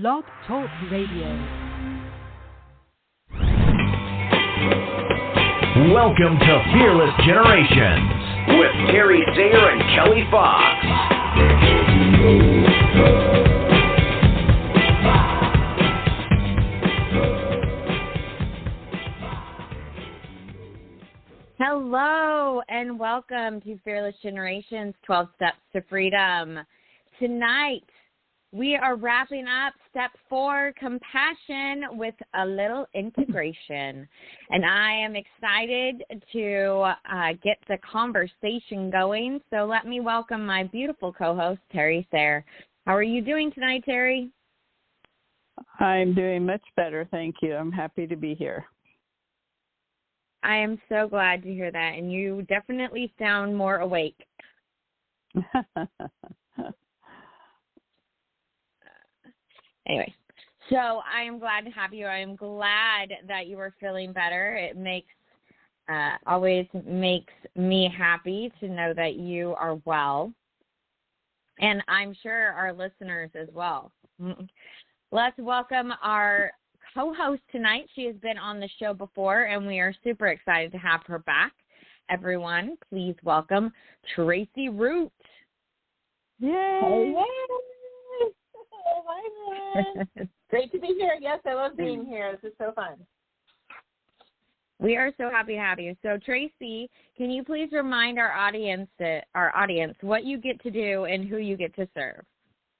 Blog Talk Radio. Welcome to Fearless Generations with Terry Sayer and Kelly Fox. Hello and welcome to Fearless Generations, 12 Steps to Freedom. Tonight, we are wrapping up Step 4, Compassion, with a little integration. And I am excited to get the conversation going. So let me welcome my beautiful co-host, Terry Sayer. How are you doing tonight, Terry? I'm doing much better, thank you. I'm happy to be here. I am so glad to hear that, and you definitely sound more awake. Anyway, so I am glad to have you. I am glad that you are feeling better. It always makes me happy to know that you are well, and I'm sure our listeners as well. Let's welcome our co-host tonight. She has been on the show before, and we are super excited to have her back. Everyone, please welcome Tracie Root. Yay! Yay! Great to be here. Yes, I love being here. This is so fun. We are so happy to have you. So, Tracie, can you please remind our audience what you get to do and who you get to serve?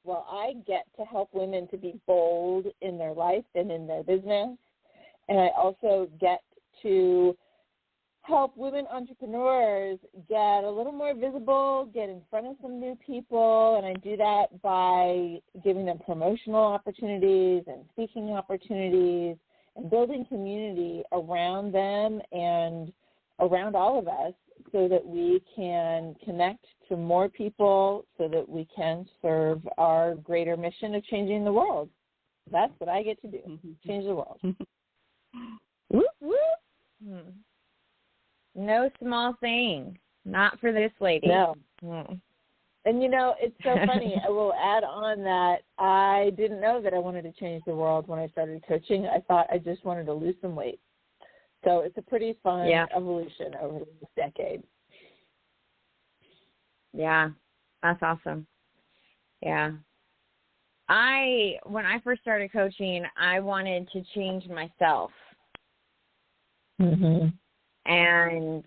Well, I get to help women to be bold in their life and in their business. And I also get to help women entrepreneurs get a little more visible, get in front of some new people. And I do that by giving them promotional opportunities and speaking opportunities and building community around them and around all of us so that we can connect to more people so that we can serve our greater mission of changing the world. That's what I get to do, change the world. Whoop, whoop. No small thing, not for this lady. No. And, you know, it's so funny. I will add on that I didn't know that I wanted to change the world when I started coaching. I thought I just wanted to lose some weight. So it's a pretty fun evolution over this decade. Yeah, that's awesome. Yeah. When I first started coaching, I wanted to change myself. Mm-hmm. And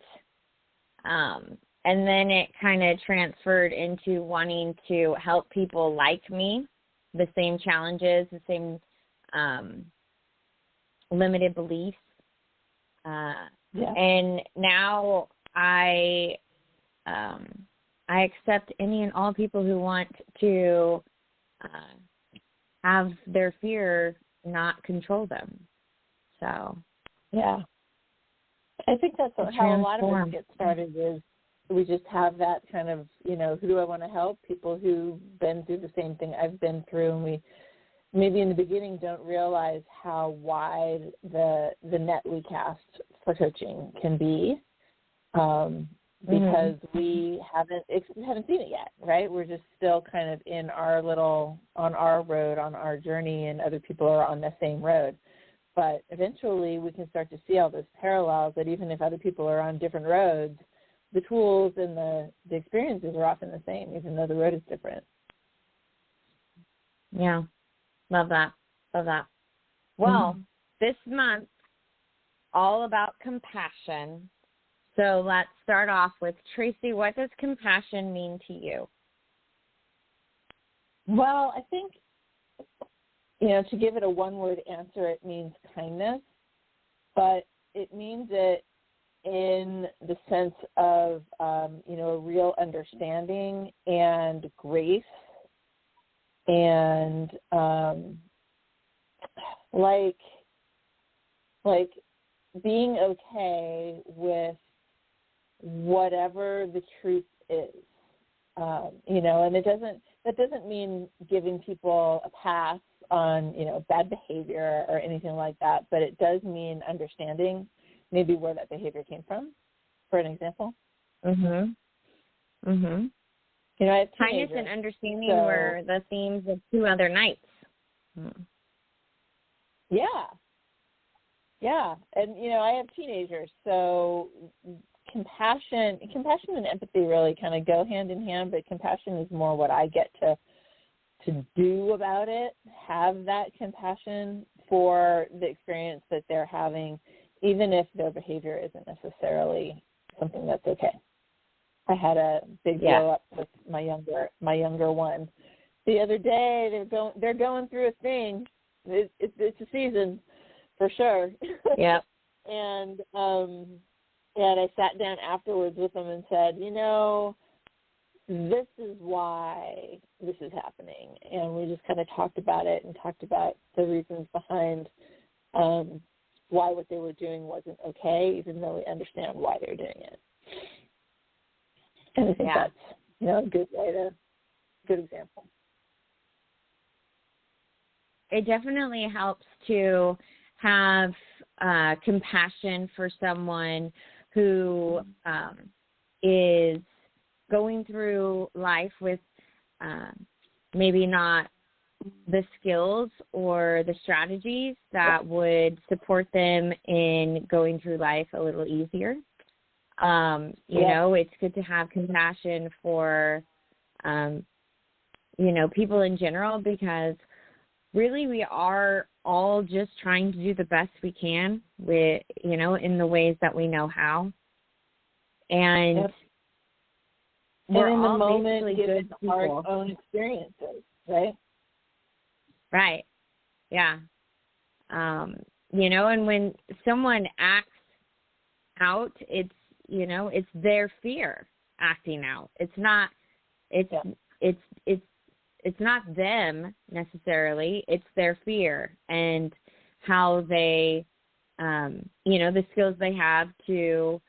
then it kind of transferred into wanting to help people like me, the same challenges, the same limited beliefs. And now I accept any and all people who want to have their fear not control them. So, yeah. I think that's how a lot of us get started is we just have that kind of, you know, who do I want to help? People who've been through the same thing I've been through, and we maybe in the beginning don't realize how wide the net we cast for coaching can be because we haven't seen it yet, right? We're just still kind of on our road, on our journey, and other people are on the same road. But eventually we can start to see all those parallels that even if other people are on different roads, the tools and the experiences are often the same, even though the road is different. Yeah. Love that. Love that. Well, this month, all about compassion. So let's start off with Tracie. What does compassion mean to you? Well, I think, you know, to give it a one-word answer, it means kindness, but it means it in the sense of, you know, a real understanding and grace and like being okay with whatever the truth is, you know, and that doesn't mean giving people a pass on, you know, bad behavior or anything like that, but it does mean understanding maybe where that behavior came from, for an example. Mhm. You know, I have kindness and understanding were the themes of 2 other nights. Yeah. And, I have teenagers, so compassion and empathy really kind of go hand in hand, but compassion is more what I get to do about it, have that compassion for the experience that they're having, even if their behavior isn't necessarily something that's okay. I had a big blow up with my younger one the other day. They're going through a thing. It's a season for sure. Yeah. And I sat down afterwards with them and said, this is why this is happening. And we just kind of talked about it and talked about the reasons behind why what they were doing wasn't okay, even though we understand why they're doing it. And I think that's, a good example. It definitely helps to have compassion for someone who is going through life with maybe not the skills or the strategies that would support them in going through life a little easier. It's good to have compassion for, people in general, because really we are all just trying to do the best we can with, in the ways that we know how. And we're in the all moment given good our own experiences, right? Right. Yeah. And when someone acts out, it's their fear acting out. It's not them necessarily. It's their fear and how they, the skills they have to,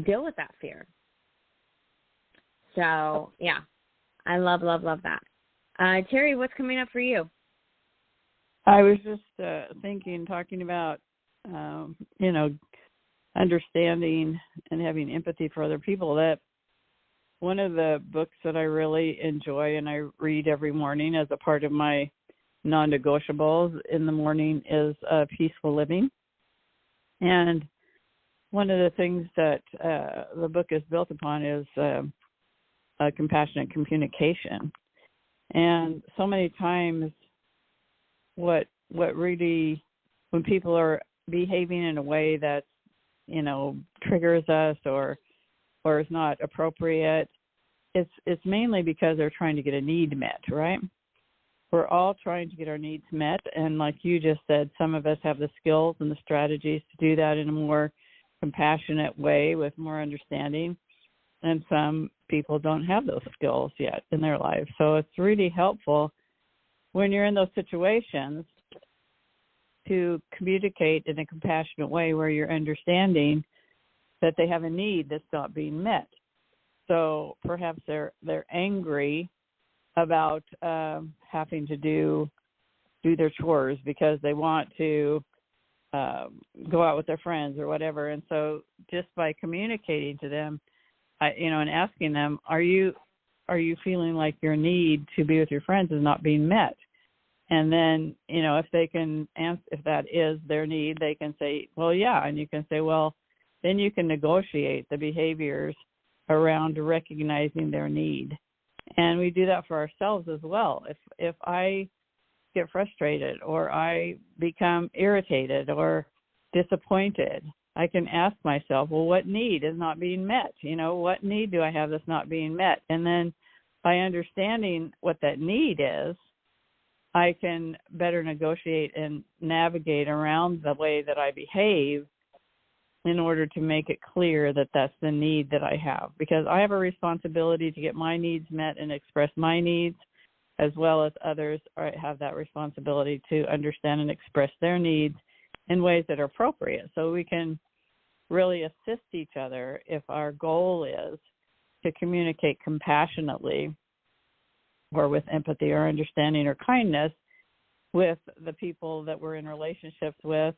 deal with that fear. So, yeah, I love that. Terry, what's coming up for you? I was just talking about, understanding and having empathy for other people. That one of the books that I really enjoy and I read every morning as a part of my non-negotiables in the morning is Peaceful Living. And one of the things that the book is built upon is compassionate communication. And so many times what really, when people are behaving in a way that, triggers us or is not appropriate, it's mainly because they're trying to get a need met, right? We're all trying to get our needs met. And like you just said, some of us have the skills and the strategies to do that in a more compassionate way with more understanding. And some people don't have those skills yet in their life. So it's really helpful when you're in those situations to communicate in a compassionate way where you're understanding that they have a need that's not being met. So perhaps they're angry about having to do their chores because they want to go out with their friends or whatever. And so just by communicating to them, and asking them, are you feeling like your need to be with your friends is not being met? And then, if they can answer, if that is their need, they can say, well, yeah. And you can say, well, then you can negotiate the behaviors around recognizing their need. And we do that for ourselves as well. If I get frustrated or I become irritated or disappointed, I can ask myself, well, what need is not being met? What need do I have that's not being met? And then by understanding what that need is, I can better negotiate and navigate around the way that I behave in order to make it clear that that's the need that I have. Because I have a responsibility to get my needs met and express my needs, as well as others have that responsibility to understand and express their needs in ways that are appropriate. So we can really assist each other if our goal is to communicate compassionately or with empathy or understanding or kindness with the people that we're in relationships with,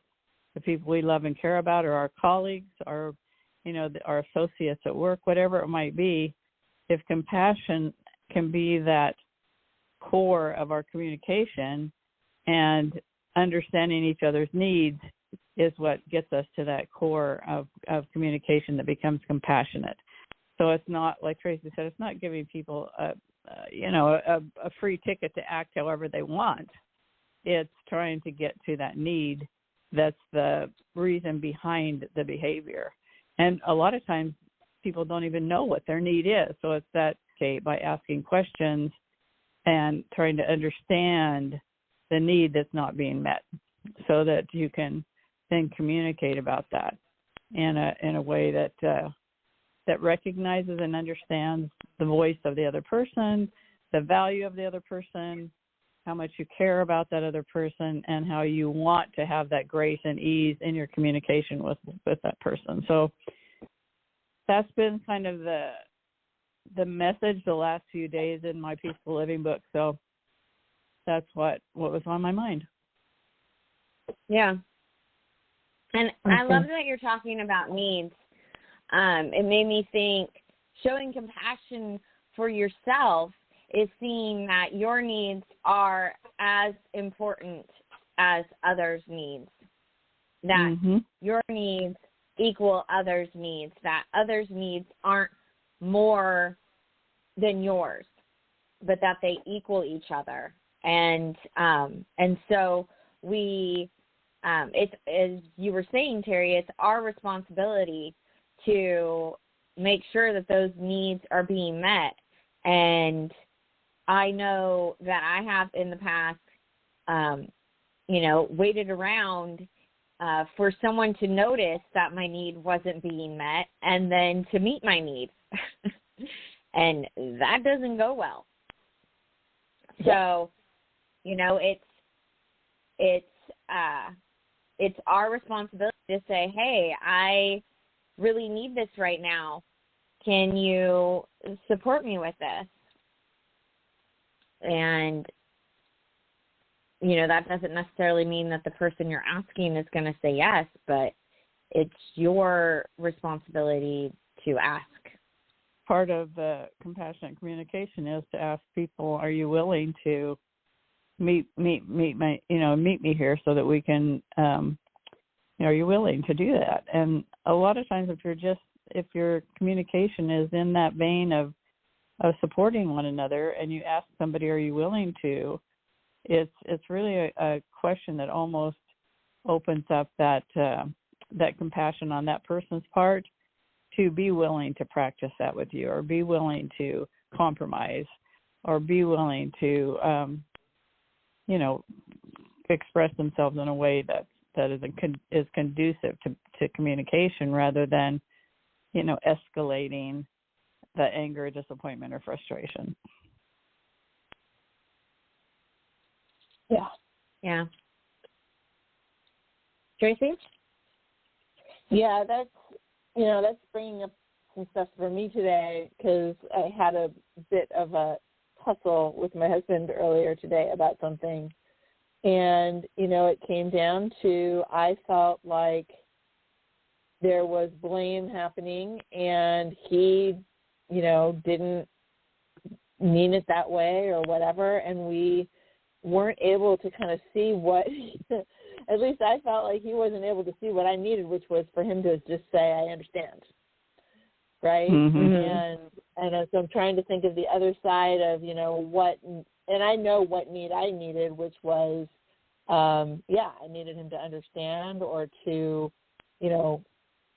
the people we love and care about, or our colleagues, or our associates at work, whatever it might be. If compassion can be that core of our communication, and understanding each other's needs is what gets us to that core of communication that becomes compassionate. So it's not, like Tracie said, it's not giving people a free ticket to act however they want. It's trying to get to that need that's the reason behind the behavior. And a lot of times people don't even know what their need is. So it's that, okay, by asking questions and trying to understand the need that's not being met so that you can then communicate about that in a way that recognizes and understands the voice of the other person, the value of the other person, how much you care about that other person, and how you want to have that grace and ease in your communication with that person. So that's been kind of the message the last few days in my Peaceful Living book. So that's what was on my mind. Yeah. And I love that you're talking about needs. It made me think showing compassion for yourself is seeing that your needs are as important as others' needs, that your needs equal others' needs, that others' needs aren't more than yours, but that they equal each other. And so we, it's, as you were saying, Terry, it's our responsibility to make sure that those needs are being met. And I know that I have in the past, waited around for someone to notice that my need wasn't being met and then to meet my need. And that doesn't go well. So, it's our responsibility to say, hey, I really need this right now. Can you support me with this? And, that doesn't necessarily mean that the person you're asking is going to say yes, but it's your responsibility to ask. Part of the compassionate communication is to ask people, are you willing to meet me here so that we can, are you willing to do that? And a lot of times if your communication is in that vein of supporting one another and you ask somebody, are you willing to, it's really a question that almost opens up that compassion on that person's part to be willing to practice that with you, or be willing to compromise, or be willing to, express themselves in a way that is conducive to communication rather than, escalating the anger, disappointment, or frustration. Yeah. Yeah. Tracie? Yeah, that's bringing up some stuff for me today, because I had a bit of a tussle with my husband earlier today about something. And, it came down to, I felt like there was blame happening, and he, didn't mean it that way or whatever. And we weren't able to kind of see what, at least I felt like he wasn't able to see what I needed, which was for him to just say, I understand. Right. And so I'm trying to think of the other side of, what, and I know what need I needed, which was, I needed him to understand, or to,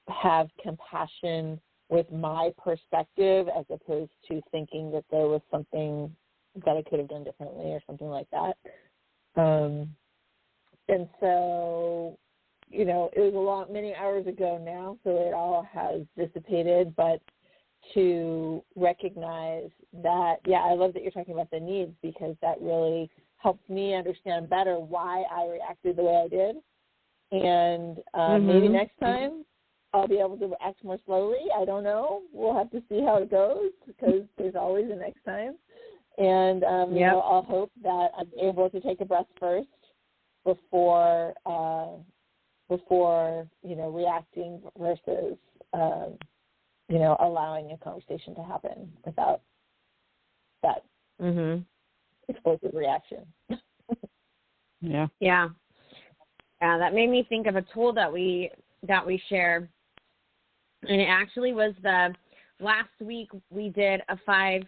have compassion with my perspective, as opposed to thinking that there was something that I could have done differently or something like that. And so, it was many hours ago now, so it all has dissipated, but to recognize that, I love that you're talking about the needs, because that really helps me understand better why I reacted the way I did. And maybe next time I'll be able to act more slowly. I don't know. We'll have to see how it goes, because there's always a next time. And, I'll hope that I'm able to take a breath first before reacting versus, allowing a conversation to happen without that explosive reaction. Yeah. Yeah. That made me think of a tool that we share. And it actually was last week we did a five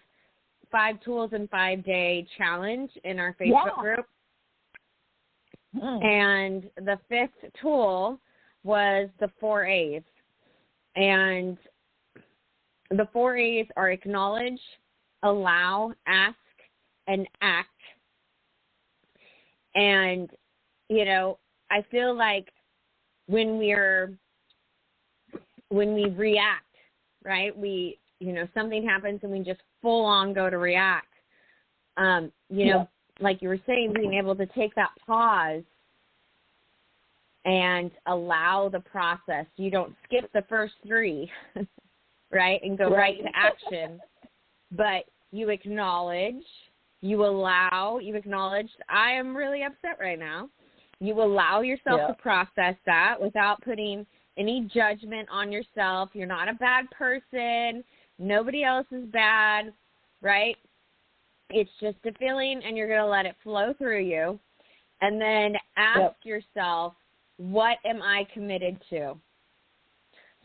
tools in 5 day challenge in our Facebook group. And the 5th tool was the 4 A's. And the 4 A's are acknowledge, allow, ask, and act. And, you know, I feel like when we react, right, something happens and we just full on go to react. You know, like you were saying, being able to take that pause and allow the process. You don't skip the first 3, right, and go right to action, but you acknowledge, you acknowledge, I am really upset right now. You allow yourself to process that without putting any judgment on yourself. You're not a bad person. Nobody else is bad, right? It's just a feeling, and you're going to let it flow through you. And then ask yourself, what am I committed to?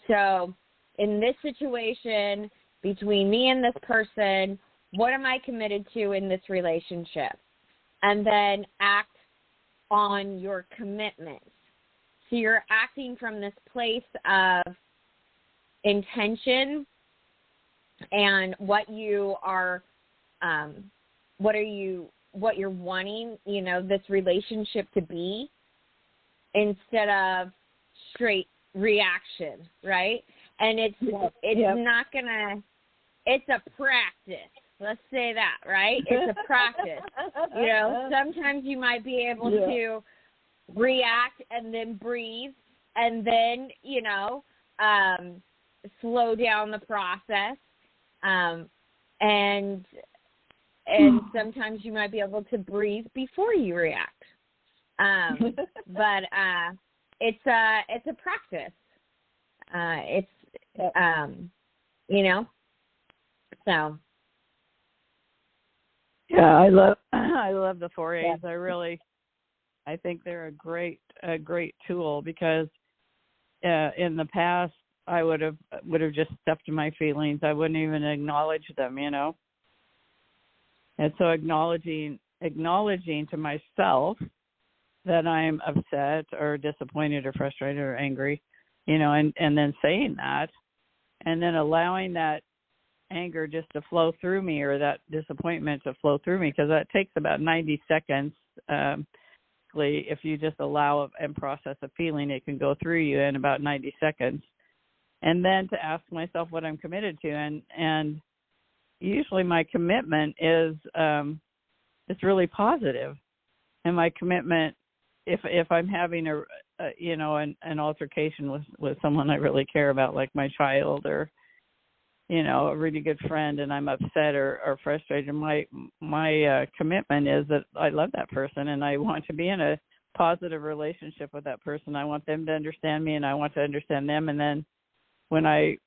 So in this situation, between me and this person, what am I committed to in this relationship? And then act on your commitments. So you're acting from this place of intention and what you are, what you're wanting, you know, this relationship to be, instead of straight reaction, right? And it's not gonna. It's a practice. Let's say that, right? It's a practice. You know, sometimes you might be able to react and then breathe and then, you know, slow down the process. And sometimes you might be able to breathe before you react. But it's a practice. You know, so. Yeah, I love the 4 A's. I think they're a great tool, because in the past I would have just stuffed my feelings. I wouldn't even acknowledge them, you know. And so acknowledging to myself that I'm upset or disappointed or frustrated or angry, you know, and then saying that, and then allowing that anger just to flow through me, or that disappointment to flow through me, because that takes about 90 seconds. If you just allow and process a feeling, it can go through you in about 90 seconds. And then to ask myself what I'm committed to, and usually my commitment is it's really positive. And my commitment, if I'm having an altercation with someone I really care about, like my child, or, you know, a really good friend, and I'm upset or frustrated, my commitment is that I love that person and I want to be in a positive relationship with that person. I want them to understand me and I want to understand them. And then when I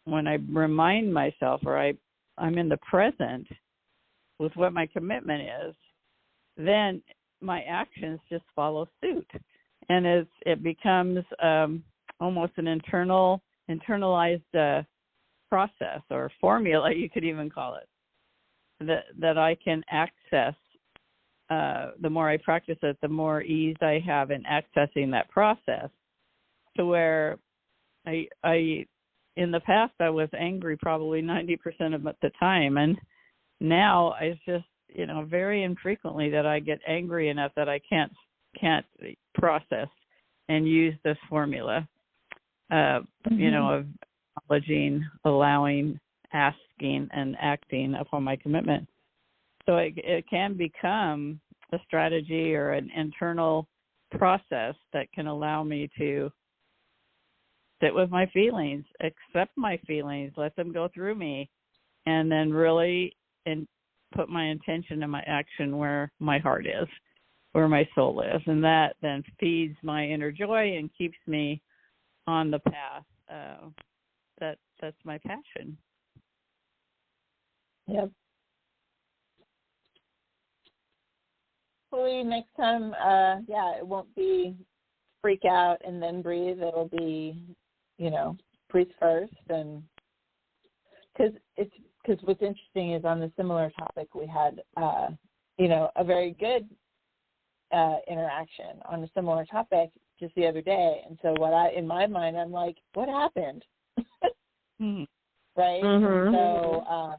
remind myself, or I'm in the present with what my commitment is, then my actions just follow suit. And it becomes almost an internalized process or formula, you could even call it, that I can access. The more I practice it, the more ease I have in accessing that process, to where I in the past I was angry probably 90% of the time, and now it's just, you know, very infrequently that I get angry enough that I can't process and use this formula, you know, of acknowledging, allowing, asking, and acting upon my commitment. So it can become a strategy or an internal process that can allow me to sit with my feelings, accept my feelings, let them go through me, and then really put my intention and my action where my heart is, where my soul is. And that then feeds my inner joy and keeps me on the path that's my passion. Yep. hopefully next time, it won't be freak out and then breathe. It'll be, breathe first. And because what's interesting is on the similar topic, we had, a very good interaction on a similar topic just the other day. And so in my mind, I'm like, what happened? Mm-hmm. Right? Mm-hmm. So,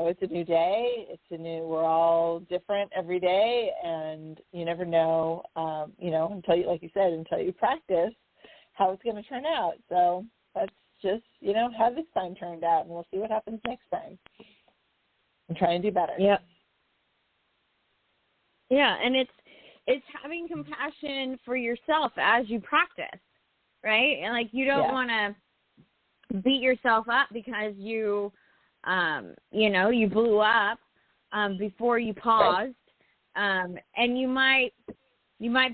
it's a new day. We're all different every day, and you never know, until you, like you said, until you practice how it's going to turn out. So let's just, how this time turned out, and we'll see what happens next time and try and do better. Yep. Yeah, and it's having compassion for yourself as you practice, right? And like you don't want to beat yourself up because you blew up before you paused, and you might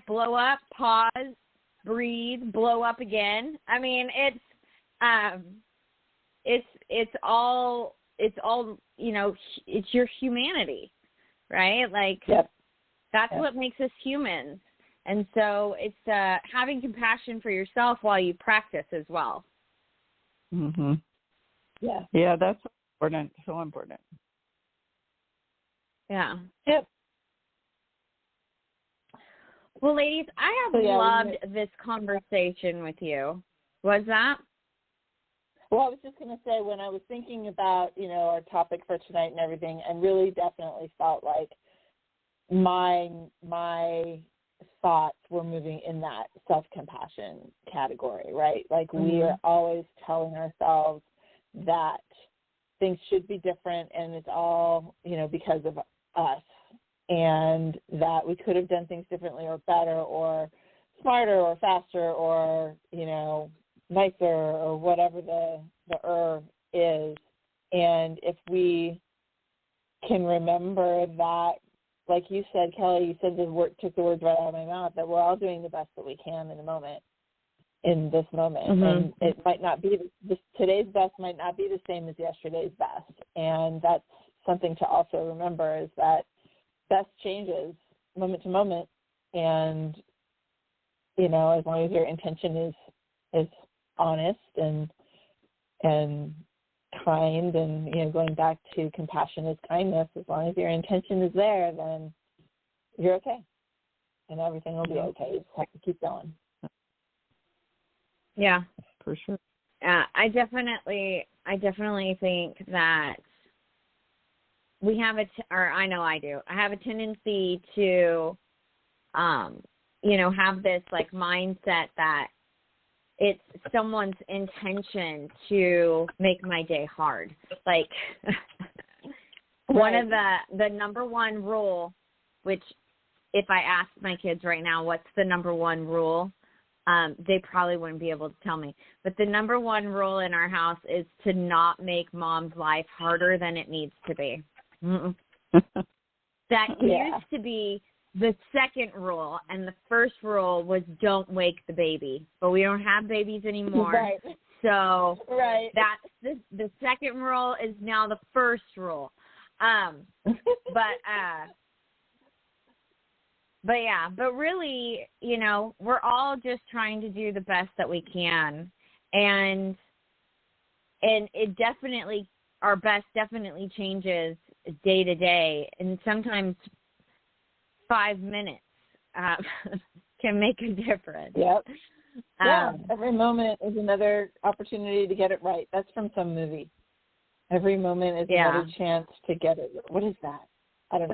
blow up, pause, breathe, blow up again. I mean, it's all it's your humanity, right? Like that's what makes us humans. And so it's having compassion for yourself while you practice as well. Mm-hmm. Yeah. Yeah, that's important. So important. Yeah. Yep. Well, ladies, I have loved this conversation with you. Was that? Well, I was just going to say, when I was thinking about, our topic for tonight and everything, I really definitely felt like my thoughts were moving in that self-compassion category, right? Like we are always telling ourselves that things should be different, and it's all, because of us, and that we could have done things differently or better or smarter or faster or, nicer or whatever the is. And if we can remember that, like you said, Kelly, you said took the words right out of my mouth, that we're all doing the best that we can in this moment. Mm-hmm. And it might not be, today's best might not be the same as yesterday's best. And that's something to also remember, is that best changes moment to moment. And, as long as your intention is honest and kind, and, going back to compassion is kindness, as long as your intention is there, then you're okay. And everything will be okay. You just have to keep going. Yeah. For sure. I definitely think that we have I know I do. I have a tendency to, have this like mindset that it's someone's intention to make my day hard. Like one of the number one rule, which if I asked my kids right now, what's the number one rule? They probably wouldn't be able to tell me. But the number one rule in our house is to not make mom's life harder than it needs to be. That used to be the second rule, and the first rule was don't wake the baby. But we don't have babies anymore. Right. So that's the second rule is now the first rule. But really, we're all just trying to do the best that we can. And it definitely, our best definitely changes day to day. And sometimes 5 minutes can make a difference. Yep. Every moment is another opportunity to get it right. That's from some movie. Every moment is another chance to get it. What is that? I don't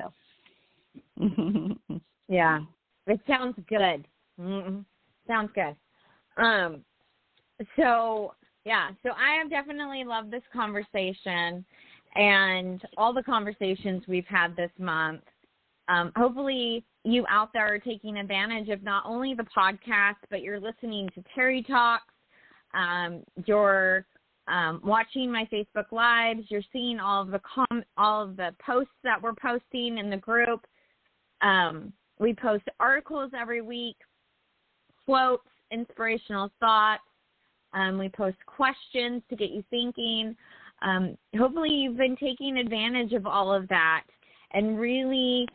know. Yeah, it sounds good. Sounds good. So I have definitely loved this conversation and all the conversations we've had this month. Hopefully you out there are taking advantage of not only the podcast, but you're listening to Terry Talks. You're watching my Facebook Lives. You're seeing all of the posts that we're posting in the group. We post articles every week, quotes, inspirational thoughts. We post questions to get you thinking. Hopefully you've been taking advantage of all of that and really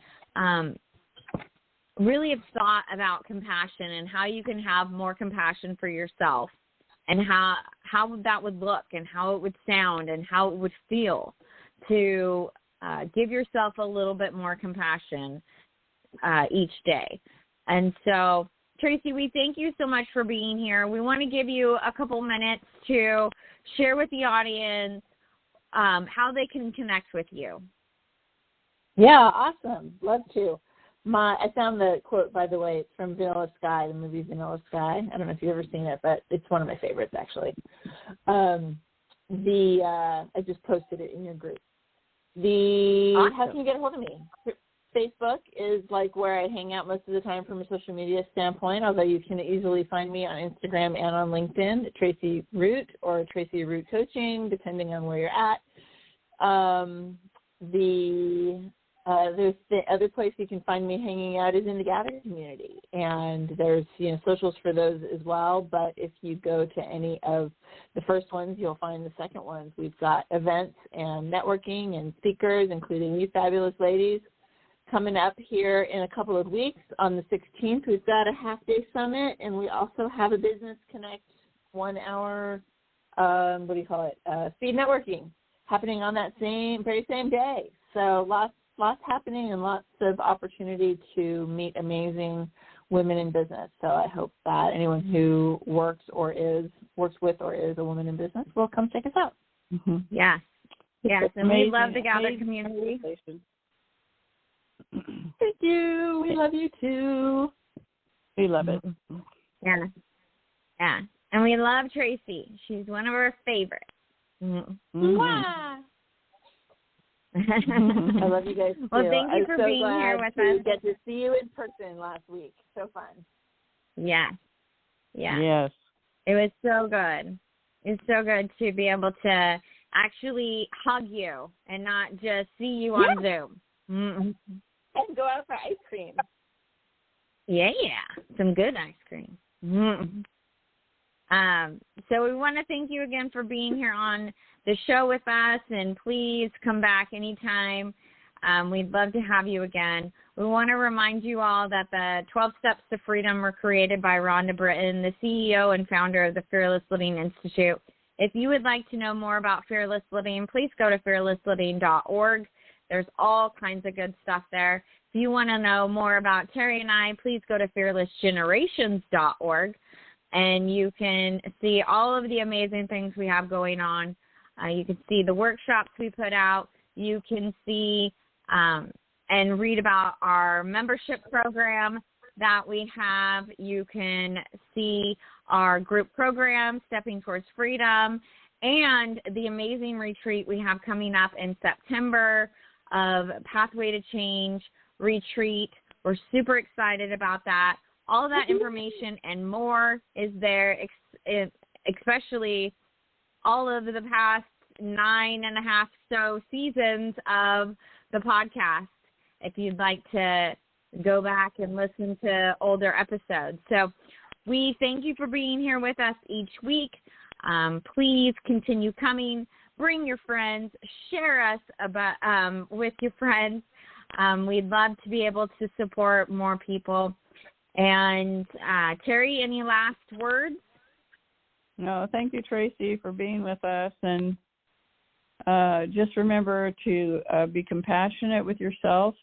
really have thought about compassion and how you can have more compassion for yourself and how that would look and how it would sound and how it would feel to give yourself a little bit more compassion each day. And so, Tracie, we thank you so much for being here. We want to give you a couple minutes to share with the audience how they can connect with you. Yeah, awesome. Love to. I found the quote, by the way. It's from Vanilla Sky, the movie Vanilla Sky. I don't know if you've ever seen it, but it's one of my favorites, actually. I just posted it in your group. Awesome. How can you get a hold of me? Facebook is like where I hang out most of the time from a social media standpoint, although you can easily find me on Instagram and on LinkedIn at Tracie Root or Tracie Root Coaching, depending on where you're at. There's the other place you can find me hanging out is in the Gather community, and there's socials for those as well. But if you go to any of the first ones, you'll find the second ones. We've got events and networking and speakers, including you fabulous ladies, coming up here in a couple of weeks. On the 16th, we've got a half-day summit, and we also have a Business Connect 1 hour, speed networking happening on that very same day. So lots happening and lots of opportunity to meet amazing women in business. So I hope that anyone who works with or is a woman in business will come check us out. Mm-hmm. Yes, and we love the Gather community. Thank you. We love you too. We love it. Yeah. And we love Tracie. She's one of our favorites. Mm-hmm. Wow. I love you guys too. Well, thank you for being here with us. Get to see you in person last week. So fun. Yeah. Yes. It was so good. It's so good to be able to actually hug you and not just see you on Zoom. Mm-hmm. And go out for ice cream. Yeah. Some good ice cream. Mm-hmm. So we want to thank you again for being here on the show with us, and please come back anytime. We'd love to have you again. We want to remind you all that the 12 Steps to Freedom were created by Rhonda Britton, the CEO and founder of the Fearless Living Institute. If you would like to know more about Fearless Living, please go to fearlessliving.org. There's all kinds of good stuff there. If you want to know more about Terry and I, please go to fearlessgenerations.org, and you can see all of the amazing things we have going on. You can see the workshops we put out. You can see and read about our membership program that we have. You can see our group program, Stepping Towards Freedom, and the amazing retreat we have coming up in September of Pathway to Change retreat. We're super excited about that. All of that information and more is there, especially all of the past 9.5 so seasons of the podcast, if you'd like to go back and listen to older episodes. So we thank you for being here with us each week. Please continue coming. Bring your friends. Share us with your friends. We'd love to be able to support more people. And Terry, any last words? No, thank you, Tracie, for being with us. And just remember to be compassionate with yourself.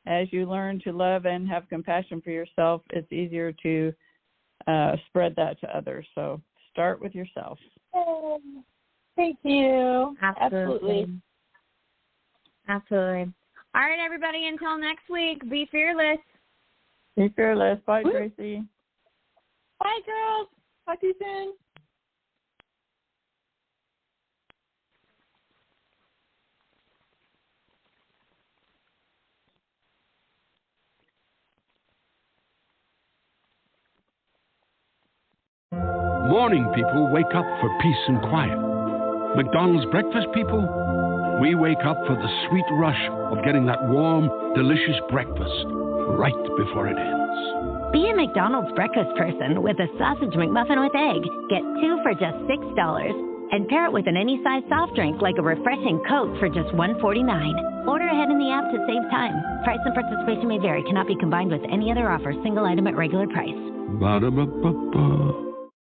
As you learn to love and have compassion for yourself, it's easier to spread that to others. So start with yourself. Thank you. Absolutely. All right, everybody, until next week, be fearless. Be fearless. Bye, Tracie. Bye, girls. Talk to you soon. Morning people wake up for peace and quiet. McDonald's breakfast people, we wake up for the sweet rush of getting that warm, delicious breakfast right before it ends. Be a McDonald's breakfast person with a sausage McMuffin with egg. Get 2 for just $6. And pair it with an any-size soft drink like a refreshing Coke for just $1.49. Order ahead in the app to save time. Price and participation may vary. Cannot be combined with any other offer. Single item at regular price. Ba-da-ba-ba-ba.